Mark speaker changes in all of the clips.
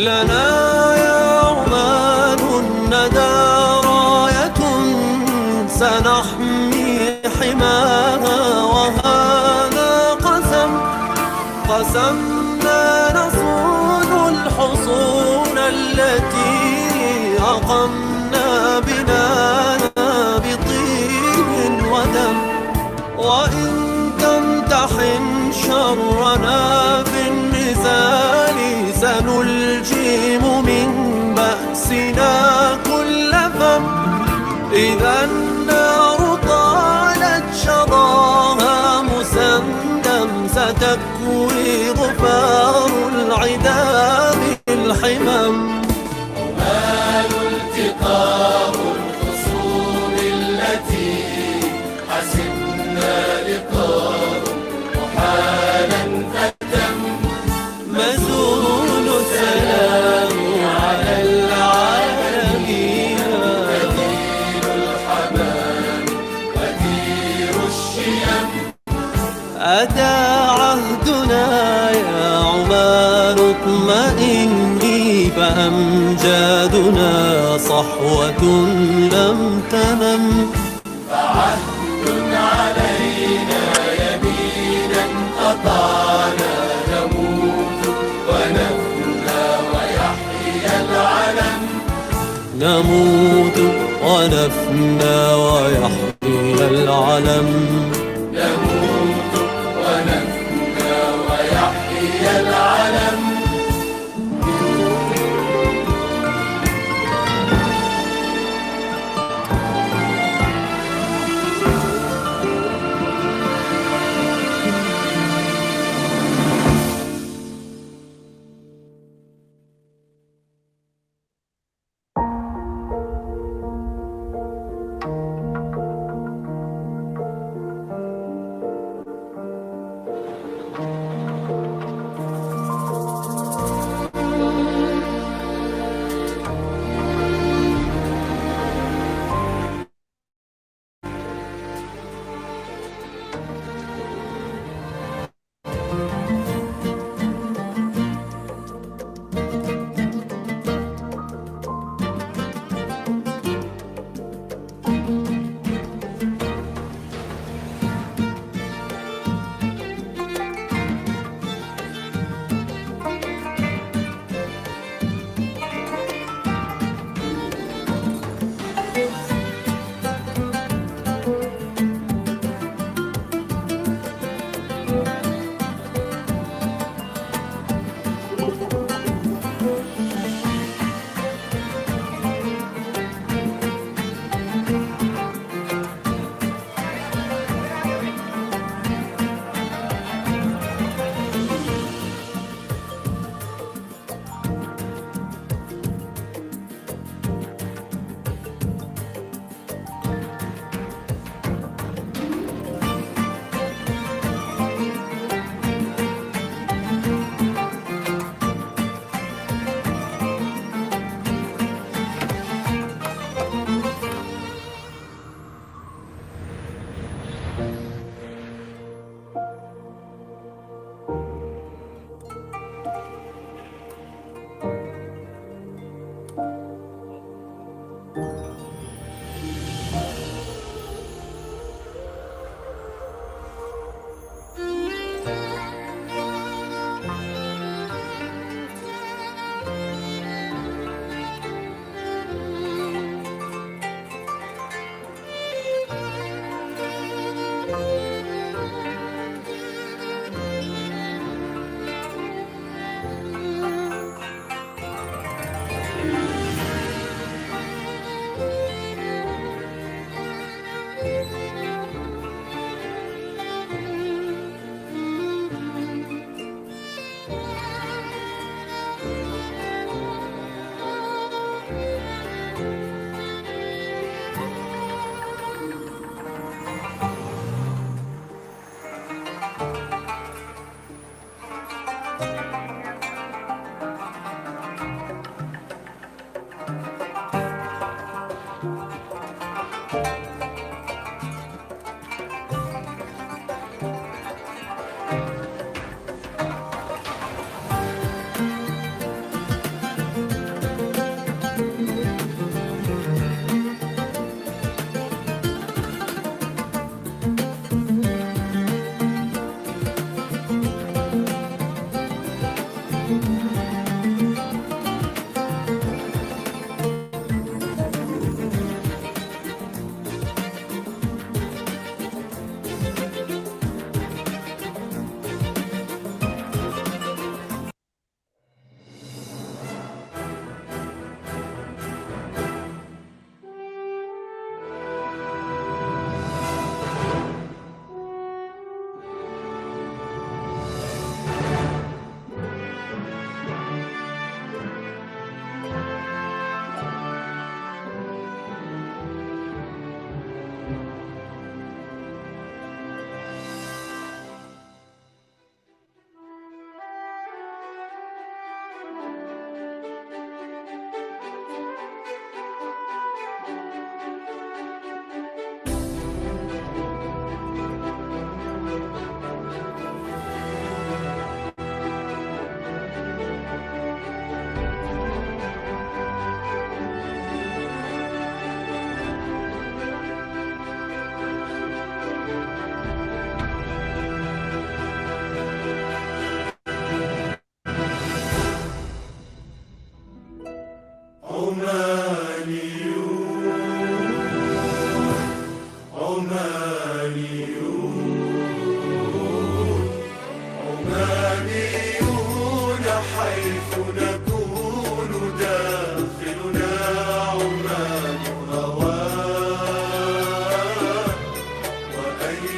Speaker 1: لنا يا عمان الندى راية سنحمي حماها، وهذا قسمنا نصون الحصون التي أقمنا بنانا بطين ودم. وإن تمتحن شرنا في النزال سنلجم من بأسنا كل فم. إذا النار طالت شظاها مسندم ستكوي ظفار العدا بالحمم.
Speaker 2: عمان التقاء الخصوم التي حسبنا لقاء محالا فتم.
Speaker 1: مزون السلام على العالمين،
Speaker 2: بديل الحمام بديل الشيم.
Speaker 1: أتى عهدنا يا عمان اطمئني، فأمجادنا صحوة لم تنم.
Speaker 2: فعهد علينا يمينا قطعنا نموت ونفنى ويحيى العلم.
Speaker 1: نموت ونفنى ويحيى العلم.
Speaker 2: نموت ونفنى ويحيى العلم.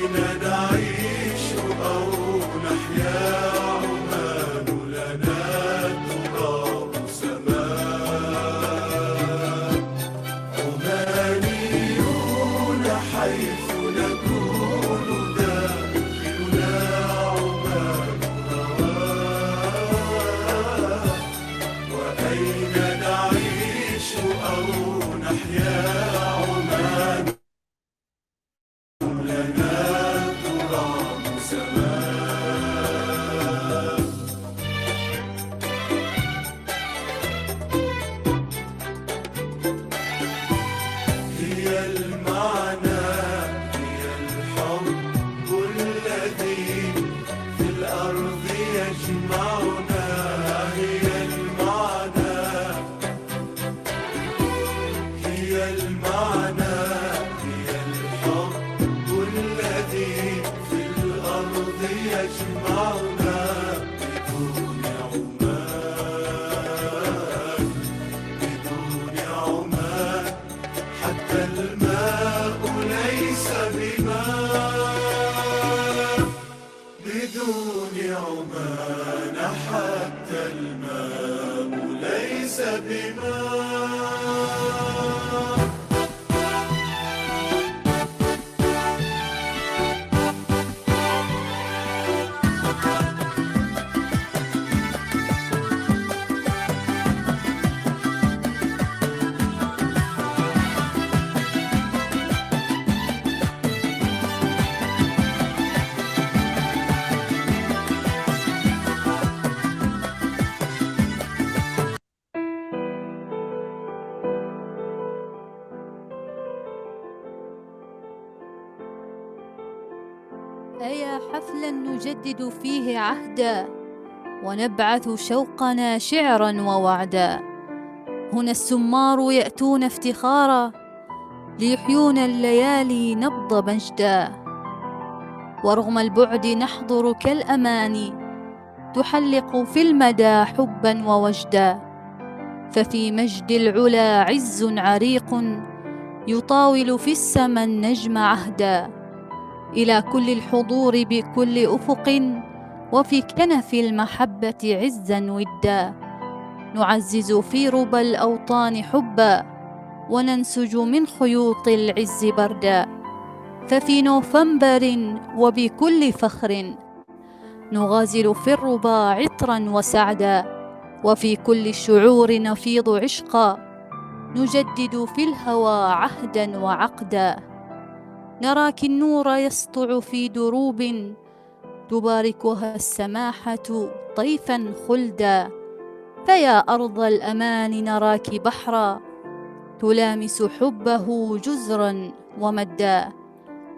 Speaker 2: وأين نعيش أو نحيا عمان لنا تراب سماء عمانيون حيث نكون داخلنا عمان هواه وأين نعيش أو نحيا عمان لنا تراب سماء هي المعنى هي الحب الذي في الأرض يجمعنا هي المعنى هي المعنى هي الحب الذي في الأرض يجمعنا بدون عمان بدون عمان حتى الماء ليس بماء بدون عمان حتى الماء ليس بماء
Speaker 3: أيا حفلا نجدد فيه عهدا ونبعث شوقنا شعرا ووعدا. هنا السمار يأتون افتخارا ليحيون الليالي نبض مجدا. ورغم البعد نحضر كالأماني تحلق في المدى حبا ووجدا. ففي مجد العلا عز عريق يطاول في السما النجم عهدا. إلى كل الحضور بكل أفق وفي كنف المحبة عزا ودا. نعزز في ربى الأوطان حبا وننسج من خيوط العز بردا. ففي نوفمبر وبكل فخر نغازل في الربا عطرا وسعدا. وفي كل الشعور نفيض عشقا نجدد في الهوى عهدا وعقدا. نراك النور يسطع في دروب تباركها السماحة طيفا خلدا. فيا أرض الأمان نراك بحرا تلامس حبه جزرا ومدا.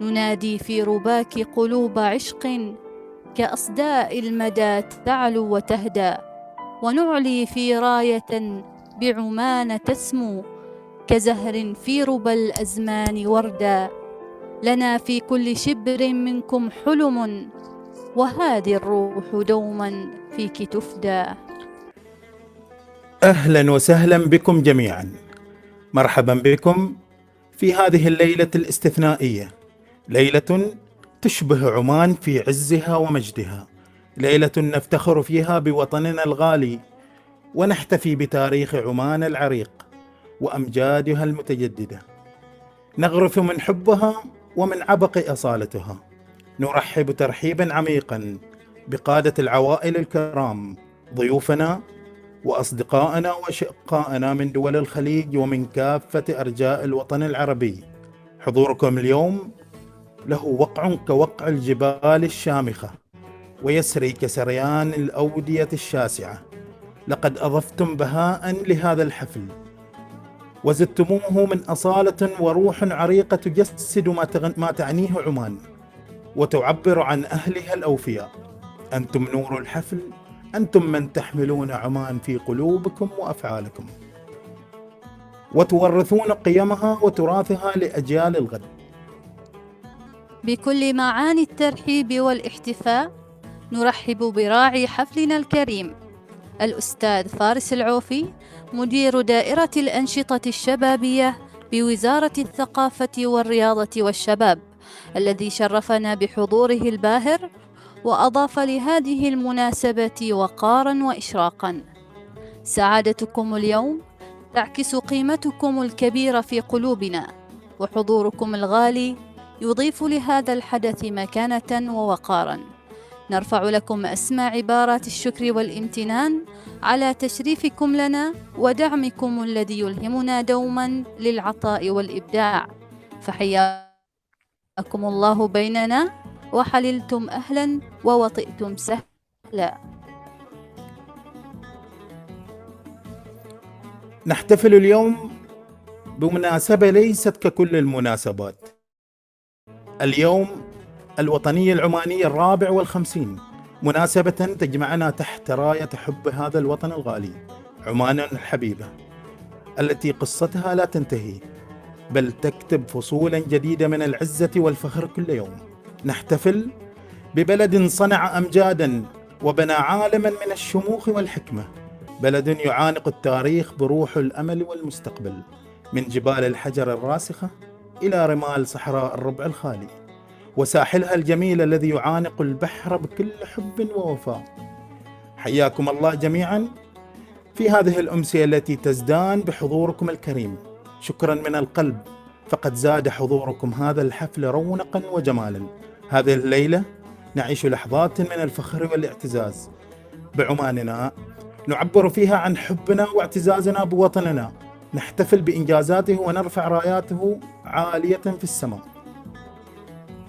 Speaker 3: ننادي في رباك قلوب عشق كأصداء المدى تعلو وتهدى. ونعلي في راية بعمان تسمو كزهر في ربى الأزمان وردا. لنا في كل شبر منكم حلم وهذه الروح دوما فيك تفدى.
Speaker 4: أهلا وسهلا بكم جميعا، مرحبا بكم في هذه الليلة الاستثنائية، ليلة تشبه عمان في عزها ومجدها، ليلة نفتخر فيها بوطننا الغالي ونحتفي بتاريخ عمان العريق وأمجادها المتجددة. نغرف من حبها ومن عبق أصالتها. نرحب ترحيبا عميقا بقادة العوائل الكرام، ضيوفنا وأصدقائنا وأشقائنا من دول الخليج ومن كافة أرجاء الوطن العربي. حضوركم اليوم له وقع كوقع الجبال الشامخة ويسري كسريان الأودية الشاسعة. لقد أضفتم بهاء لهذا الحفل وزدتموه من أصالة وروح عريقة تجسد ما تعنيه عمان وتعبر عن أهلها الأوفياء. أنتم نور الحفل، أنتم من تحملون عمان في قلوبكم وأفعالكم وتورثون قيمها وتراثها لأجيال الغد.
Speaker 3: بكل معاني الترحيب والاحتفاء نرحب براعي حفلنا الكريم الأستاذ فارس العوفي، مدير دائرة الأنشطة الشبابية بوزارة الثقافة والرياضة والشباب. الذي شرفنا بحضوره الباهر وأضاف لهذه المناسبة وقارا وإشراقا. سعادتكم اليوم تعكس قيمتكم الكبيرة في قلوبنا، وحضوركم الغالي يضيف لهذا الحدث مكانة ووقارا. نرفع لكم أسمى عبارات الشكر والامتنان على تشريفكم لنا ودعمكم الذي يلهمنا دوما للعطاء والإبداع. فحياكم الله بيننا، وحللتم أهلا ووطئتم سهلا.
Speaker 4: نحتفل اليوم بمناسبة ليست ككل المناسبات، اليوم الوطنية العمانية 54، مناسبة تجمعنا تحت راية حب هذا الوطن الغالي، عمان الحبيبة، التي قصتها لا تنتهي بل تكتب فصولا جديدة من العزة والفخر كل يوم. نحتفل ببلد صنع أمجادا وبنى عالما من الشموخ والحكمة، بلد يعانق التاريخ بروح الأمل والمستقبل، من جبال الحجر الراسخة إلى رمال صحراء الربع الخالي، وساحلها الجميل الذي يعانق البحر بكل حب ووفاء. حياكم الله جميعا في هذه الأمسية التي تزدان بحضوركم الكريم. شكرا من القلب، فقد زاد حضوركم هذا الحفل رونقا وجمالا. هذه الليلة نعيش لحظات من الفخر والاعتزاز بعماننا، نعبر فيها عن حبنا واعتزازنا بوطننا، نحتفل بإنجازاته ونرفع راياته عالية في السماء.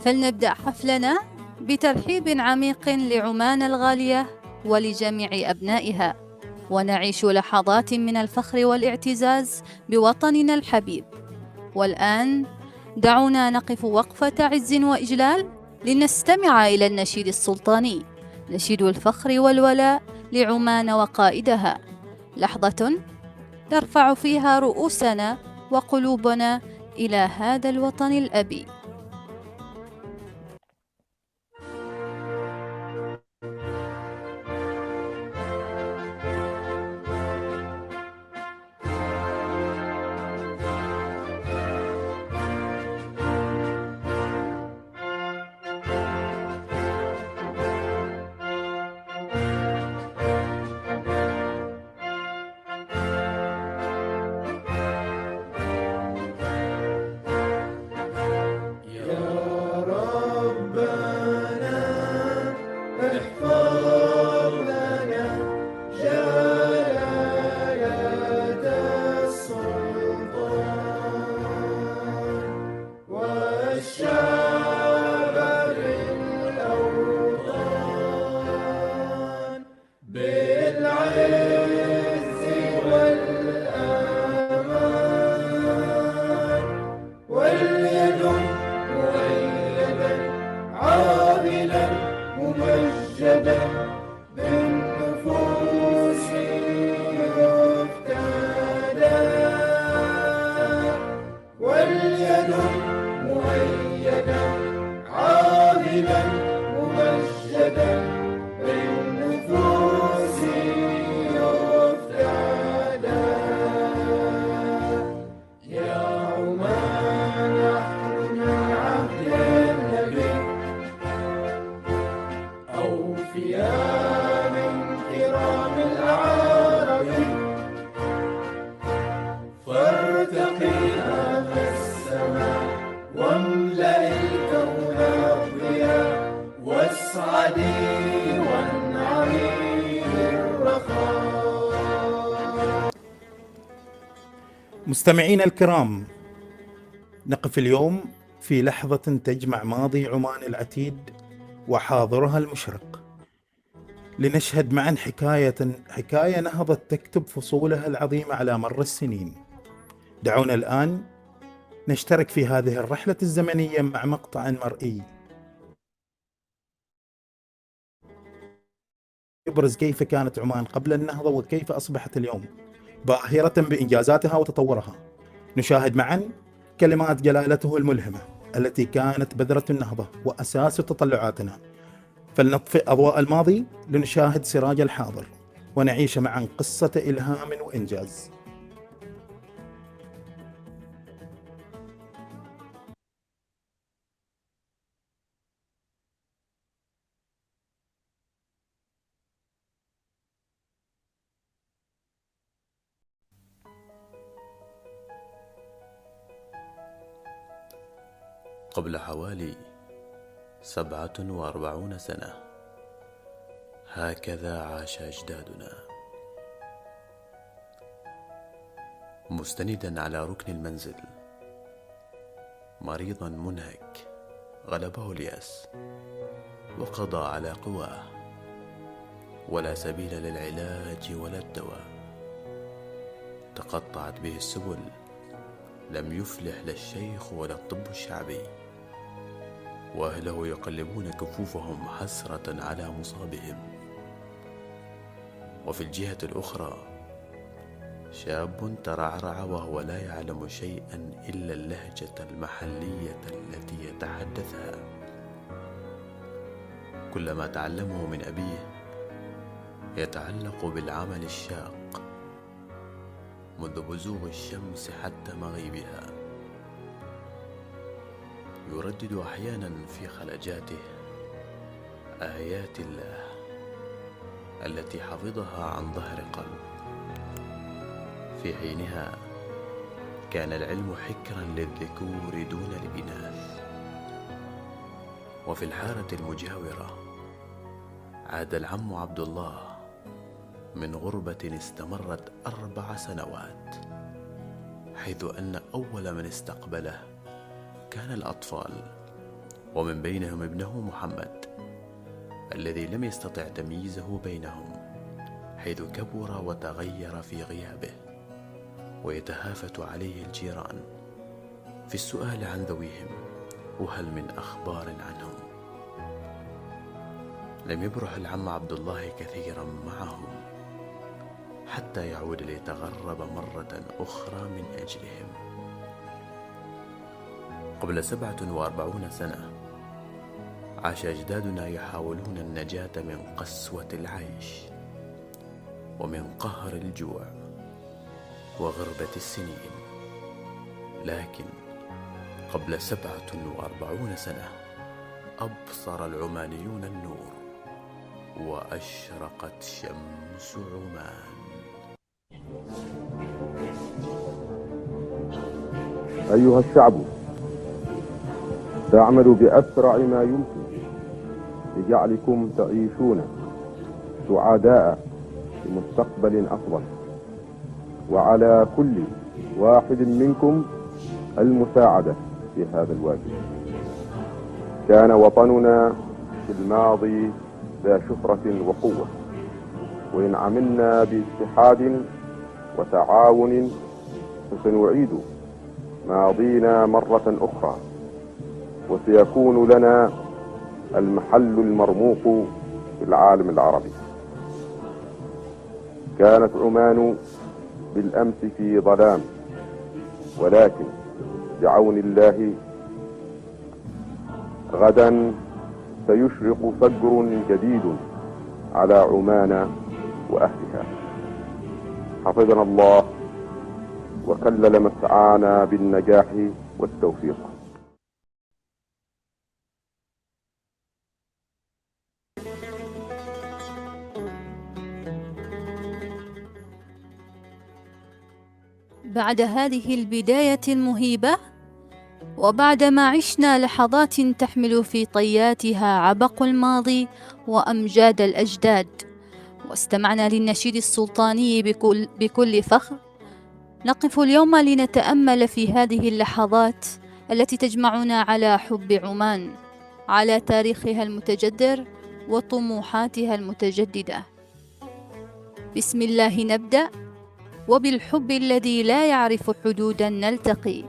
Speaker 3: فلنبدأ حفلنا بترحيب عميق لعمان الغالية ولجميع أبنائها، ونعيش لحظات من الفخر والاعتزاز بوطننا الحبيب. والآن دعونا نقف وقفة عز وإجلال لنستمع إلى النشيد السلطاني، نشيد الفخر والولاء لعمان وقائدها، لحظة نرفع فيها رؤوسنا وقلوبنا إلى هذا الوطن الأبي.
Speaker 4: مستمعين الكرام، نقف اليوم في لحظة تجمع ماضي عمان العتيد وحاضرها المشرق، لنشهد معا حكاية نهضت تكتب فصولها العظيمة على مر السنين. دعونا الآن نشترك في هذه الرحلة الزمنية مع مقطع مرئي يبرز كيف كانت عمان قبل النهضة وكيف أصبحت اليوم باهرة بإنجازاتها وتطورها. نشاهد معا كلمات جلالته الملهمة التي كانت بذرة النهضة وأساس تطلعاتنا. فلنطفئ أضواء الماضي لنشاهد سراج الحاضر ونعيش معا قصة إلهام وإنجاز.
Speaker 5: قبل حوالي 47 سنة هكذا عاش أجدادنا. مستندا على ركن المنزل، مريضا منهك غلبه اليأس وقضى على قواه، ولا سبيل للعلاج ولا الدواء، تقطعت به السبل، لم يفلح لا الشيخ ولا الطب الشعبي، وأهله يقلبون كفوفهم حسرة على مصابهم. وفي الجهة الأخرى شاب ترعرع وهو لا يعلم شيئا إلا اللهجة المحلية التي يتحدثها. كل ما تعلمه من أبيه يتعلق بالعمل الشاق منذ بزوغ الشمس حتى مغيبها. يردد أحيانا في خلجاته آيات الله التي حفظها عن ظهر قلب. في حينها كان العلم حكرا للذكور دون الإناث. وفي الحارة المجاورة عاد العم عبد الله من غربة استمرت 4 سنوات، حيث أن أول من استقبله كان الأطفال، ومن بينهم ابنه محمد الذي لم يستطع تمييزه بينهم، حيث كبر وتغير في غيابه، ويتهافت عليه الجيران في السؤال عن ذويهم وهل من أخبار عنهم. لم يبرح العم عبد الله كثيرا معهم حتى يعود ليتغرب مرة أخرى من أجلهم. قبل 47 سنة عاش أجدادنا يحاولون النجاة من قسوة العيش ومن قهر الجوع وغربة السنين، لكن قبل 47 سنة أبصر العمانيون النور وأشرقت شمس عمان.
Speaker 6: أيها الشعب، تعمل بأسرع ما يمكن لجعلكم تعيشون سعداء في مستقبل أفضل، وعلى كل واحد منكم المساعدة في هذا الواجب. كان وطننا في الماضي ذا شفرة وقوة، وإن عملنا باتحاد وتعاون فسنعيد ماضينا مرة أخرى، وسيكون لنا المحل المرموق في العالم العربي. كانت عمان بالأمس في ظلام، ولكن بعون الله غدا سيشرق فجر جديد على عمان وأهلها. حفظنا الله وكلل مسعانا بالنجاح والتوفيق.
Speaker 3: بعد هذه البداية المهيبة، وبعدما عشنا لحظات تحمل في طياتها عبق الماضي وأمجاد الأجداد، واستمعنا للنشيد السلطاني بكل فخر، نقف اليوم لنتأمل في هذه اللحظات التي تجمعنا على حب عمان، على تاريخها المتجذر وطموحاتها المتجددة. بسم الله نبدأ، وبالحب الذي لا يعرف حدودا نلتقي.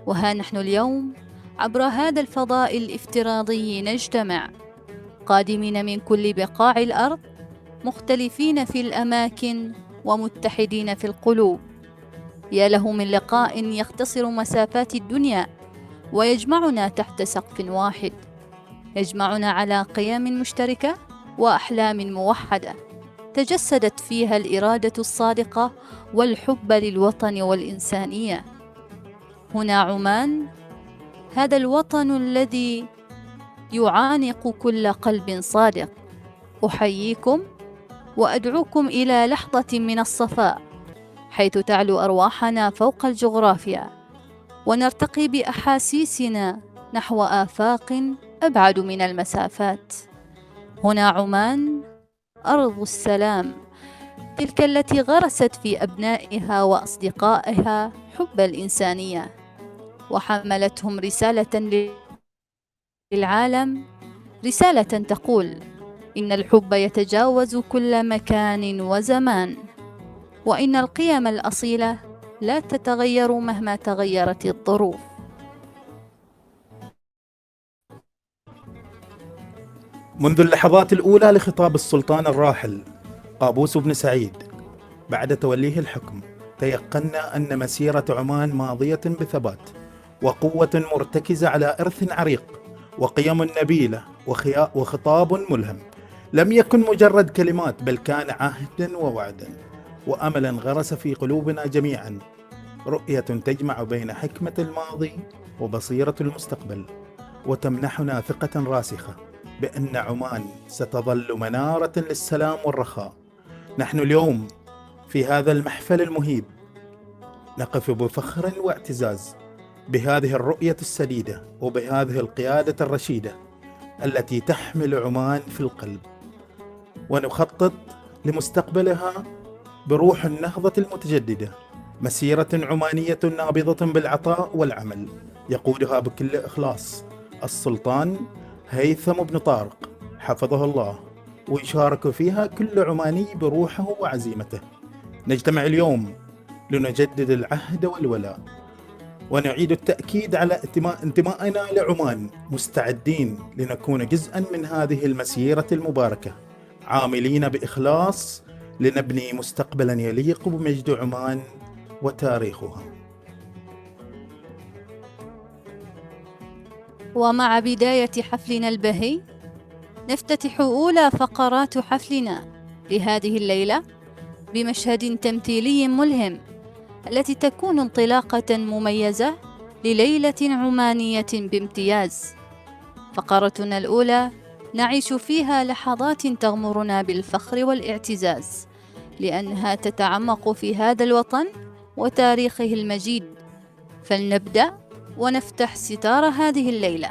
Speaker 3: وها نحن اليوم عبر هذا الفضاء الافتراضي نجتمع، قادمين من كل بقاع الأرض، مختلفين في الأماكن ومتحدين في القلوب. يا له من لقاء يختصر مسافات الدنيا ويجمعنا تحت سقف واحد، يجمعنا على قيم مشتركة وأحلام موحدة تجسدت فيها الإرادة الصادقة والحب للوطن والإنسانية. هنا عمان، هذا الوطن الذي يعانق كل قلب صادق. أحييكم وأدعوكم إلى لحظة من الصفاء، حيث تعلو أرواحنا فوق الجغرافيا، ونرتقي بأحاسيسنا نحو آفاق أبعد من المسافات. هنا عمان أرض السلام، تلك التي غرست في أبنائها وأصدقائها حب الإنسانية، وحملتهم رسالة للعالم، رسالة تقول إن الحب يتجاوز كل مكان وزمان، وإن القيم الأصيلة لا تتغير مهما تغيرت الظروف.
Speaker 4: منذ اللحظات الأولى لخطاب السلطان الراحل قابوس بن سعيد بعد توليه الحكم، تيقنا أن مسيرة عمان ماضية بثبات وقوة مرتكزة على إرث عريق وقيم نبيلة وخطاب ملهم. لم يكن مجرد كلمات، بل كان عهدا ووعدا وأملا غرس في قلوبنا جميعا، رؤية تجمع بين حكمة الماضي وبصيرة المستقبل، وتمنحنا ثقة راسخة بأن عمان ستظل منارة للسلام والرخاء. نحن اليوم في هذا المحفل المهيب نقف بفخر واعتزاز بهذه الرؤية السديدة وبهذه القيادة الرشيدة التي تحمل عمان في القلب، ونخطط لمستقبلها بروح النهضة المتجددة، مسيرة عمانية نابضة بالعطاء والعمل يقودها بكل إخلاص السلطان هيثم بن طارق حفظه الله، ويشارك فيها كل عماني بروحه وعزيمته. نجتمع اليوم لنجدد العهد والولاء، ونعيد التأكيد على انتمائنا لعمان، مستعدين لنكون جزءا من هذه المسيرة المباركة، عاملين بإخلاص لنبني مستقبلا يليق بمجد عمان وتاريخها.
Speaker 3: ومع بداية حفلنا البهي نفتتح أولى فقرات حفلنا لهذه الليلة بمشهد تمثيلي ملهم، التي تكون انطلاقة مميزة لليلة عمانية بامتياز. فقرتنا الأولى نعيش فيها لحظات تغمرنا بالفخر والاعتزاز، لأنها تتعمق في هذا الوطن وتاريخه المجيد. فلنبدأ ونفتح ستار هذه الليلة،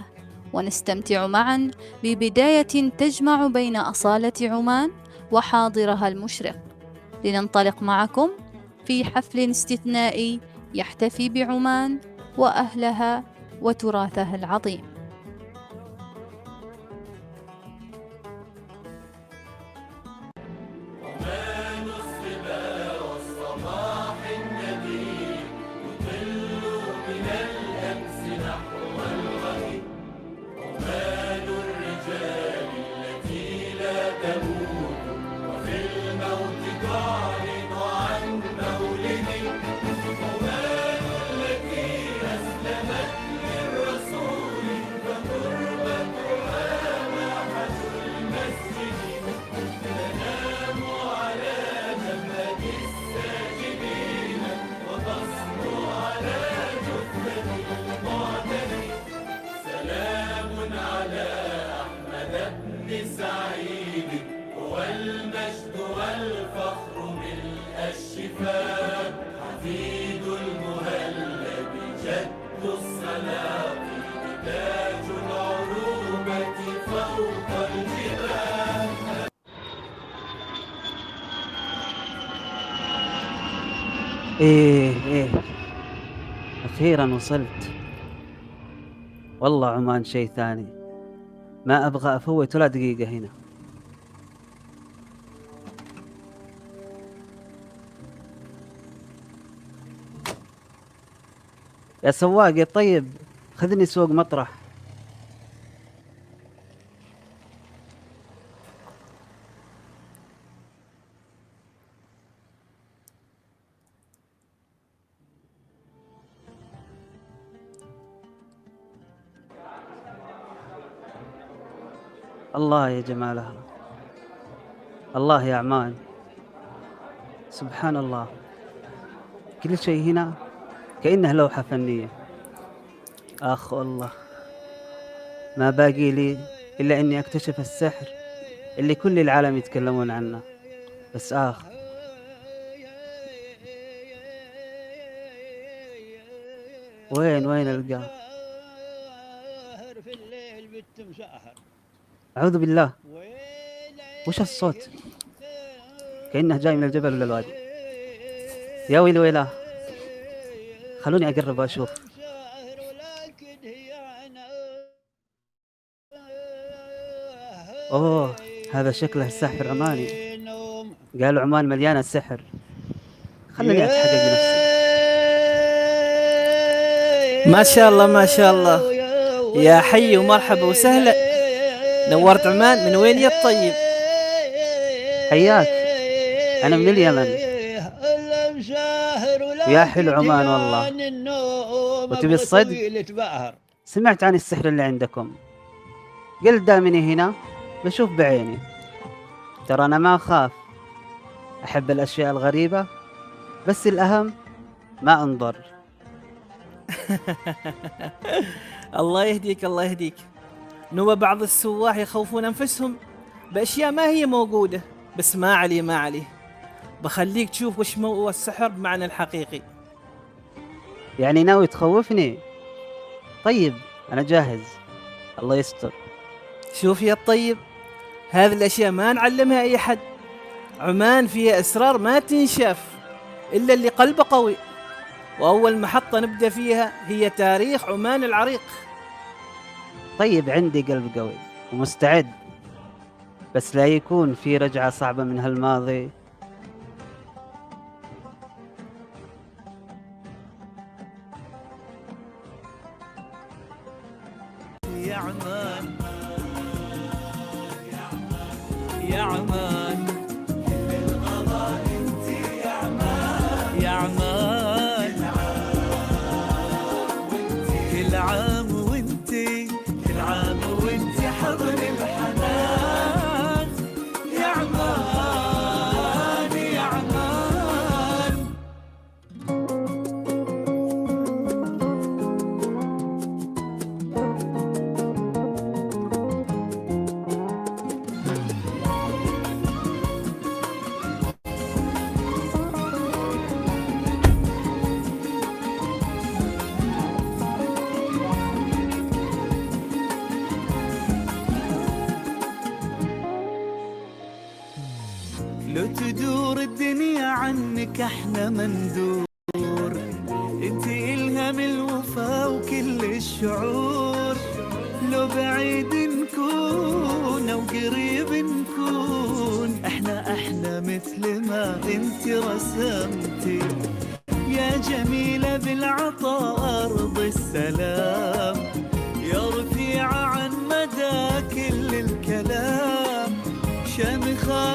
Speaker 3: ونستمتع معا ببداية تجمع بين أصالة عمان وحاضرها المشرق. لننطلق معكم في حفل استثنائي يحتفي بعمان وأهلها وتراثها العظيم.
Speaker 7: إيه أخيرا وصلت. والله عمان شيء ثاني، ما أبغى أفوت ولا دقيقة هنا. يا سواق يا طيب، خذني سوق مطرح. الله يا جمالها، الله يا عمان، سبحان الله، كل شيء هنا كأنه لوحة فنية. آخ والله، ما باقي لي إلا أني أكتشف السحر اللي كل العالم يتكلمون عنه. بس وين ألقاه؟ أعوذ بالله، وش الصوت؟ كأنه جاي من الجبل ولا الوادي. يا ويلي ويلاه، خلوني أقرب وأشوف. أوه، هذا شكله الساحر عماني. قالوا عمان مليانة سحر، خلني أتحقق بنفسي.
Speaker 8: ما شاء الله ما شاء الله، يا حي ومرحبا وسهلا، نورت عمان. من وين يا الطيب؟
Speaker 7: حياك، أنا من اليمن. يا حلو عمان والله. وتبي الصدق؟ سمعت عن السحر اللي عندكم، قلت دامني هنا بشوف بعيني. ترى أنا ما أخاف، أحب الأشياء الغريبة، بس الأهم ما أنظر.
Speaker 8: الله يهديك الله يهديك. نوى بعض السواح يخوفون أنفسهم بأشياء ما هي موجودة، بس ما عليه ما عليه، بخليك تشوف وش هو السحر بمعنى الحقيقي.
Speaker 7: يعني ناوي تخوفني؟ طيب أنا جاهز، الله يستر.
Speaker 8: شوف يا الطيب، هذه الأشياء ما نعلمها أي حد. عمان فيها أسرار ما تنشاف إلا اللي قلبه قوي، وأول محطة نبدأ فيها هي تاريخ عمان العريق.
Speaker 7: طيب عندي قلب قوي ومستعد، بس لا يكون في رجعة صعبة من هالماضي.
Speaker 1: يا عمان يا عمان، يا عمان، كل عام وانتي، كل عام وانتي حضن الحنان. يا عمان يا عمان. لو تدور الدنيا عنك احنا ما ندور، انتي الهم الوفا وكل الشعور. لو بعيد نكون او قريب نكون، احنا مثل ما انتي رسمتي. يا جميلة بالعطاء ارض السلام، يا رفيعة عن مدى كل الكلام. شامخة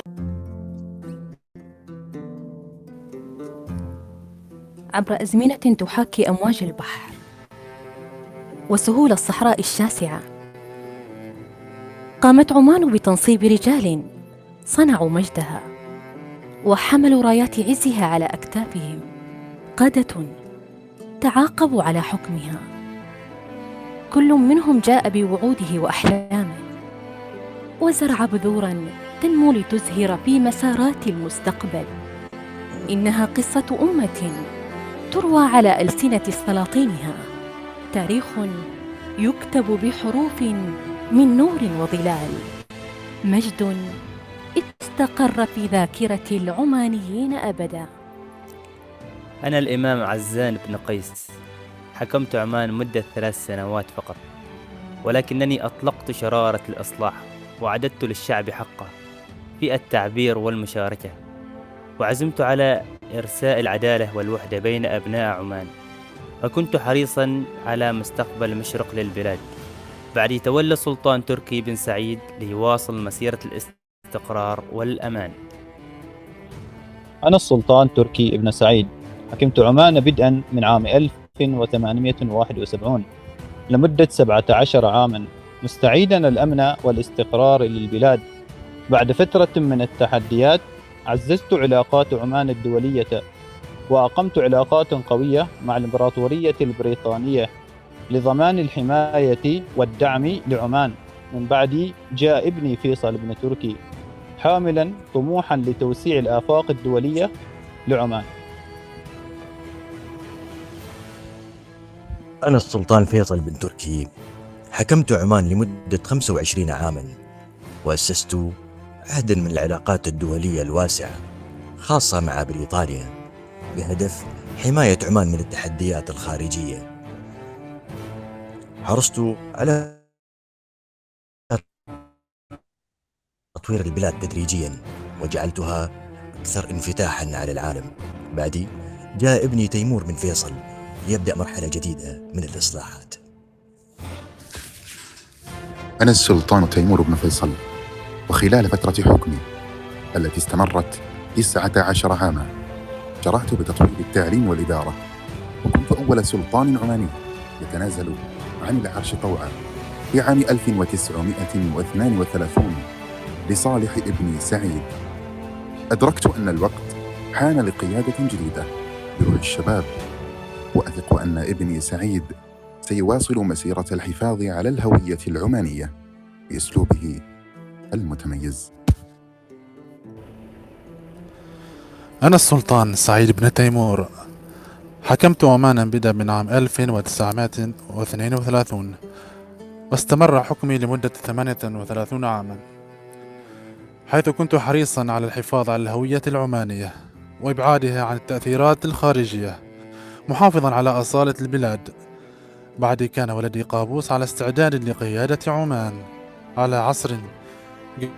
Speaker 9: عبر أزمنة تحاكي أمواج البحر وسهول الصحراء الشاسعة، قامت عمان بتنصيب رجال صنعوا مجدها وحملوا رايات عزها على أكتافهم، قادة تعاقبوا على حكمها، كل منهم جاء بوعوده وأحلامه وزرع بذورا تنمو لتزهر في مسارات المستقبل. إنها قصة أمة تروى على ألسنة سلاطينها، تاريخ يكتب بحروف من نور وظلال، مجد استقر في ذاكرة العمانيين أبدا.
Speaker 10: أنا الإمام عزان بن قيس، حكمت عمان مدة 3 سنوات فقط، ولكنني أطلقت شرارة الإصلاح وعددت للشعب حقه في التعبير والمشاركة، وعزمت على إرساء العدالة والوحدة بين أبناء عمان، فكنت حريصا على مستقبل مشرق للبلاد بعد تولى السلطان تركي بن سعيد ليواصل مسيرة الاستقرار والأمان.
Speaker 11: أنا السلطان تركي بن سعيد، حكمت عمان بدءا من عام 1871 لمدة 17 عاما، مستعيدا الأمن والاستقرار للبلاد. بعد فترة من التحديات عززت علاقات عمان الدولية، وأقمت علاقات قوية مع الإمبراطورية البريطانية لضمان الحماية والدعم لعمان. من بعدي جاء ابني فيصل بن تركي حاملا طموحا لتوسيع الآفاق الدولية لعمان.
Speaker 12: أنا السلطان فيصل بن تركي، حكمت عمان لمدة 25 عاما، وأسست عهدا من العلاقات الدولية الواسعة خاصة مع بريطانيا بهدف حماية عمان من التحديات الخارجية. حرصت على تطوير البلاد تدريجيا وجعلتها أكثر انفتاحا على العالم. بعدي جاء ابني تيمور بن فيصل ليبدأ مرحلة جديدة من الإصلاحات.
Speaker 13: أنا السلطان تيمور بن فيصل، وخلال فترة حكمي التي استمرت 19 عاما شرعت بتطوير التعليم والإدارة، وكنت أول سلطان عماني يتنازل عن العرش طوعا في عام 1932 لصالح ابني سعيد. أدركت أن الوقت حان لقيادة جديدة بروح الشباب، وأثق أن ابني سعيد سيواصل مسيرة الحفاظ على الهوية العمانية بأسلوبه المتميز.
Speaker 14: أنا السلطان سعيد بن تيمور، حكمت عمانا بدءا من عام 1932 واستمر حكمي لمدة 38 عاما، حيث كنت حريصا على الحفاظ على الهوية العمانية وإبعادها عن التأثيرات الخارجية، محافظا على أصالة البلاد. بعدي كان ولدي قابوس على استعداد لقيادة عمان على عصر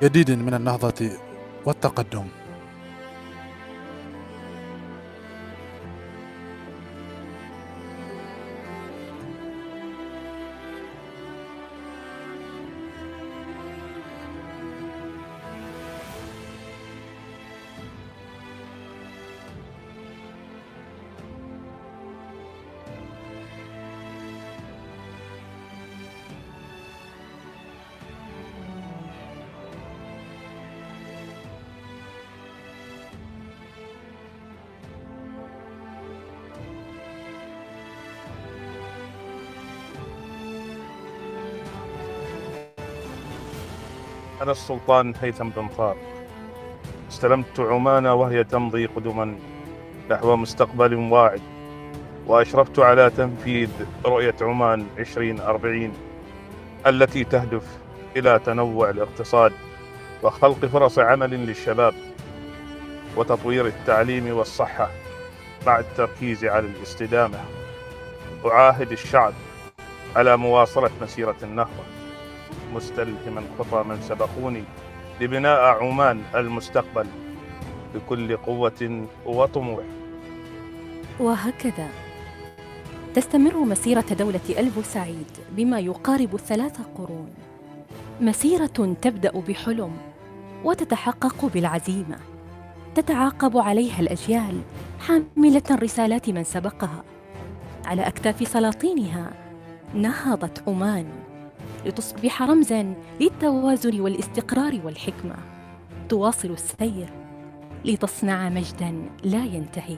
Speaker 14: جديد من النهضة والتقدم.
Speaker 15: أنا السلطان هيثم بن طار، استلمت عمان وهي تمضي قدما نحو مستقبل واعد، وأشرفت على تنفيذ رؤية عمان 2040 التي تهدف إلى تنوع الاقتصاد وخلق فرص عمل للشباب وتطوير التعليم والصحة مع التركيز على الاستدامة. أعاهد الشعب على مواصلة مسيرة النهضة، مستلهما خطى من سبقوني لبناء عمان المستقبل بكل قوة وطموح.
Speaker 9: وهكذا تستمر مسيرة دولة ألبو سعيد بما يقارب 3 قرون، مسيرة تبدأ بحلم وتتحقق بالعزيمة، تتعاقب عليها الأجيال حاملة رسالات من سبقها. على أكتاف سلاطينها نهضت عمان لتصبح رمزاً للتوازن والاستقرار والحكمة، تواصل السير لتصنع مجداً لا ينتهي.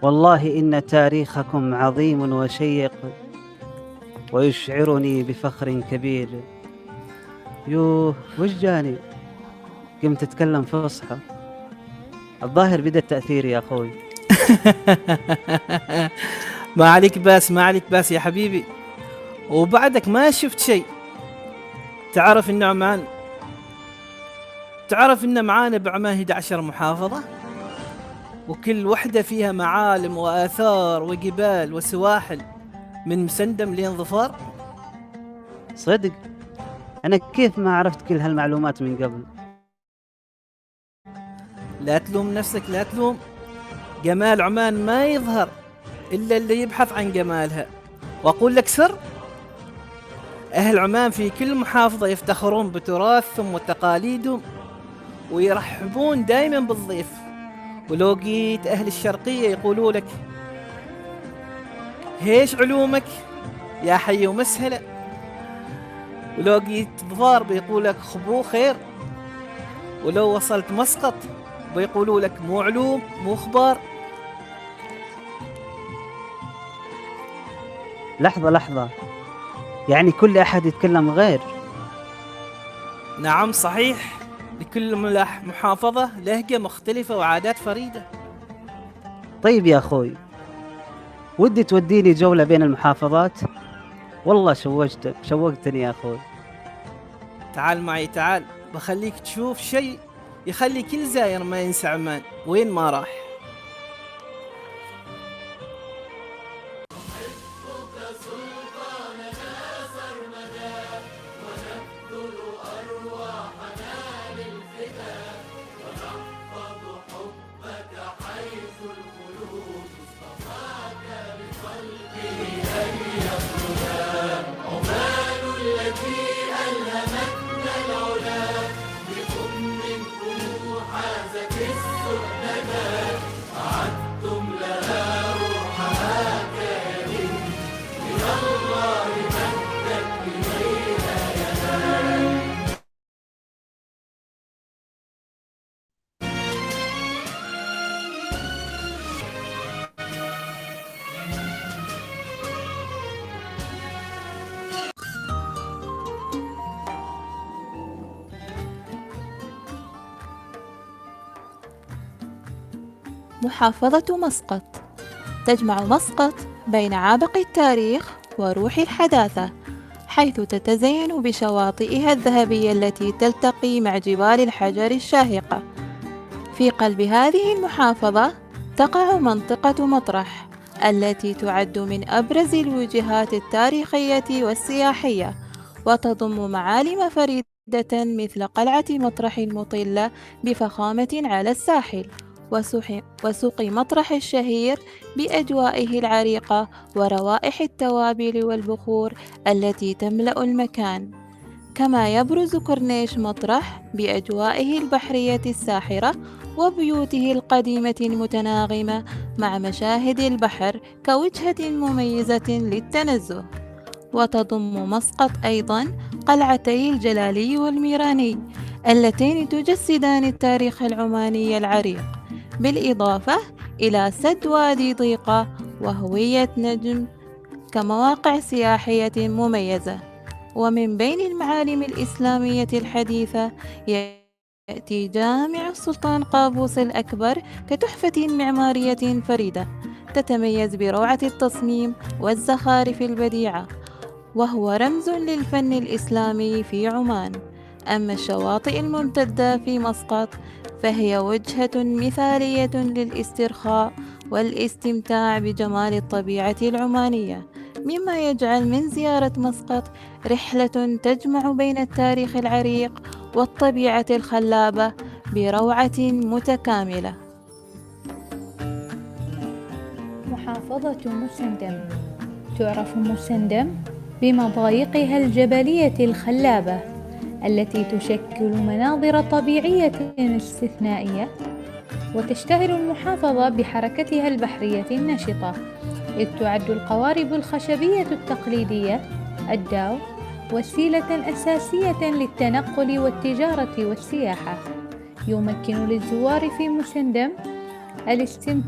Speaker 7: والله إن تاريخكم عظيم وشيق ويشعرني بفخر كبير. يوه وش جاني؟ قمت أتكلم فصحى، الظاهر بدأ التأثير يا أخوي.
Speaker 8: ما عليك باس يا حبيبي، وبعدك ما شفت شيء. تعرف إن عمان تعرف إن معانا بعمان 11 محافظة، وكل وحدة فيها معالم وآثار وجبال وسواحل من مسندم لين ظفار.
Speaker 7: صدق؟ أنا كيف ما عرفت كل هالمعلومات من قبل؟
Speaker 8: لا تلوم نفسك، لا تلوم. جمال عمان ما يظهر إلا اللي يبحث عن جمالها. وأقول لك سر، أهل عمان في كل محافظة يفتخرون بتراثهم وتقاليدهم ويرحبون دائما بالضيف. ولو جيت أهل الشرقية يقولوا لك هيش علومك يا حي ومسهلة، ولو جيت ظفار بيقول لك خبو خير، ولو وصلت مسقط بيقولوا لك مو علوم مو خبار.
Speaker 7: لحظة، يعني كل أحد يتكلم غير؟
Speaker 8: نعم صحيح، لكل محافظة لهجة مختلفة وعادات فريدة.
Speaker 7: طيب يا أخوي، ودي توديني جولة بين المحافظات؟ والله شوقتني يا أخوي.
Speaker 8: تعال معي، تعال، بخليك تشوف شيء يخلي كل زاير ما ينسى عمان وين ما راح.
Speaker 16: محافظة مسقط تجمع مسقط بين عبق التاريخ وروح الحداثة، حيث تتزين بشواطئها الذهبية التي تلتقي مع جبال الحجر الشاهقة. في قلب هذه المحافظة تقع منطقة مطرح، التي تعد من أبرز الوجهات التاريخية والسياحية، وتضم معالم فريدة مثل قلعة مطرح المطلة بفخامة على الساحل، وسوق مطرح الشهير بأجوائه العريقة وروائح التوابل والبخور التي تملأ المكان. كما يبرز كورنيش مطرح بأجوائه البحرية الساحرة وبيوته القديمة المتناغمة مع مشاهد البحر كوجهة مميزة للتنزه. وتضم مسقط أيضا قلعتي الجلالي والميراني اللتين تجسدان التاريخ العماني العريق، بالإضافة إلى سد وادي ضيقة وهوية نجم كمواقع سياحية مميزة. ومن بين المعالم الإسلامية الحديثة يأتي جامع السلطان قابوس الأكبر كتحفة معمارية فريدة تتميز بروعة التصميم والزخارف البديعة، وهو رمز للفن الإسلامي في عمان. أما الشواطئ الممتدة في مسقط فهي وجهة مثالية للاسترخاء والاستمتاع بجمال الطبيعة العمانية، مما يجعل من زيارة مسقط رحلة تجمع بين التاريخ العريق والطبيعة الخلابة بروعة متكاملة.
Speaker 3: محافظة مسندم تعرف مسندم بمضايقها الجبلية الخلابة التي تشكل مناظر طبيعية استثنائية، وتشتهر المحافظة بحركتها البحرية النشطة، إذ تعد القوارب الخشبية التقليدية الداو وسيلة أساسية للتنقل والتجارة والسياحة. يمكن للزوار في مسندم الاستمتاع